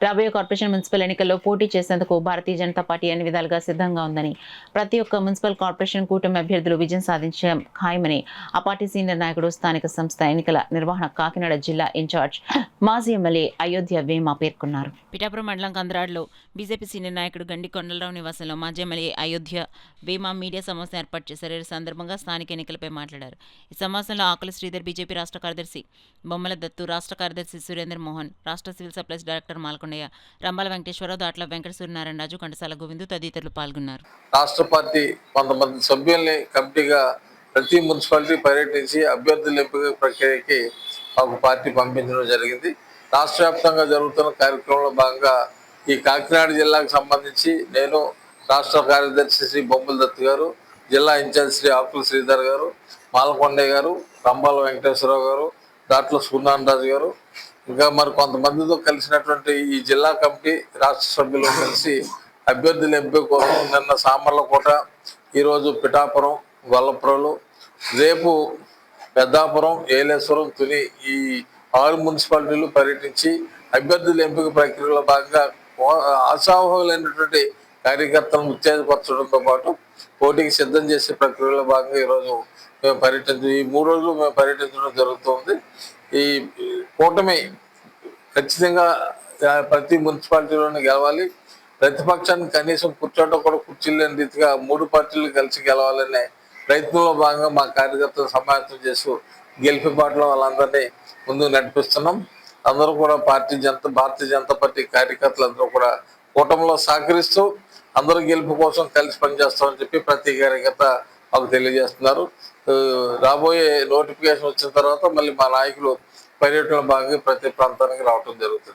రాబోయే corporation municipal ఎన్నికల్లో పోటీ చేసేందుకు భారతీయ జనతా పార్టీ అన్ని విధాలుగా సిద్ధంగా ఉందని, ప్రతి ఒక్క మున్సిపల్ కార్పొరేషన్ కూటమి అభ్యర్థులు విజయం సాధించడం ఖాయమని ఆ పార్టీ సీనియర్ నాయకుడు, స్థానిక సంస్థ ఎన్నికల నిర్వహణ కాకినాడ జిల్లా ఇన్ఛార్జ్ మాజీ ఎమ్మెల్యే అయోధ్య వేమ పేర్కొన్నారు. పిఠాపురం మండలం కందరాడులో బీజేపీ సీనియర్ నాయకుడు గండి కొండలరావు నివాసంలో మాజీ ఎమ్మెల్యే అయోధ్య వేమ మీడియా సమావేశం ఏర్పాటు చేశారు. ఈ సందర్భంగా స్థానిక ఎన్నికలపై మాట్లాడారు. ఈ సమావేశంలో ఆకుల శ్రీధర్, బీజేపీ రాష్ట్ర కార్యదర్శి బొమ్మల దత్తు, రాష్ట్ర కార్యదర్శి సురేందర్ మోహన్, రాష్ట్ర civil supplies director Malakondaiah, Rambala Venkateswararao, Datla Venkata Suryanarayana Raju, Kantasala Govindu తదితరులు పాల్గొన్నారు. రాష్ట్ర పార్టీ కొంతమంది సభ్యుల్ని కమిటీగా ప్రతి మున్సిపాలిటీ పర్యటించి అభ్యర్థుల ఎంపిక ప్రక్రియకి ఒక పార్టీ పంపించడం జరిగింది. రాష్ట్ర వ్యాప్తంగా జరుగుతున్న కార్యక్రమంలో భాగంగా ఈ కాకినాడ జిల్లాకు సంబంధించి నేను రాష్ట్ర కార్యదర్శి శ్రీ బొమ్మల దత్తు గారు, జిల్లా ఇన్ఛార్జ్ శ్రీ ఆకుల శ్రీధర్ గారు, మాలకొండయ్య గారు, రంబాల వెంకటేశ్వరరావు గారు, దాంట్లో సూర్యనారాయణ రాజు గారు, ఇంకా మరి కొంతమందితో కలిసినటువంటి ఈ జిల్లా కమిటీ రాష్ట్ర సభ్యులు కలిసి అభ్యర్థుల ఎంపిక కోసం నిన్న సామర్లకోట, ఈరోజు పిఠాపురం, గొల్లపురంలో, రేపు పెద్దాపురం, ఏలేశ్వరం, తుని ఈ 6 మున్సిపాలిటీలు పర్యటించి అభ్యర్థుల ఎంపిక ప్రక్రియలో భాగంగా ఆశావహులైనటువంటి కార్యకర్తలను ఉత్తేజపరచడంతో పాటు పోటీకి సిద్ధం చేసే ప్రక్రియలో భాగంగా ఈరోజు మేము ఈ 3 రోజులు మేము పర్యటించడం జరుగుతుంది. ఈ కూటమి ఖచ్చితంగా ప్రతి మున్సిపాలిటీలోనే గెలవాలి. ప్రతిపక్షాన్ని కనీసం కూర్చోటం కూడా కుర్చీలు లేని రీతిగా 3 పార్టీలు కలిసి గెలవాలనే ప్రయత్నంలో భాగంగా మా కార్యకర్తలు సమాయత్తం చేస్తూ గెలిపి బాటలో వాళ్ళందరినీ ముందుకు నడిపిస్తున్నాం. అందరూ కూడా భారతీయ జనతా పార్టీ కార్యకర్తలు అందరూ కూడా కూటమిలో సహకరిస్తూ అందరూ గెలుపు కోసం కలిసి పనిచేస్తామని చెప్పి ప్రతి కార్యకర్త మాకు తెలియజేస్తున్నారు. రాబోయే నోటిఫికేషన్ వచ్చిన తర్వాత మళ్ళీ మా నాయకులు పర్యటన భాగంగా ప్రతి ప్రాంతానికి రావడం జరుగుతుంది.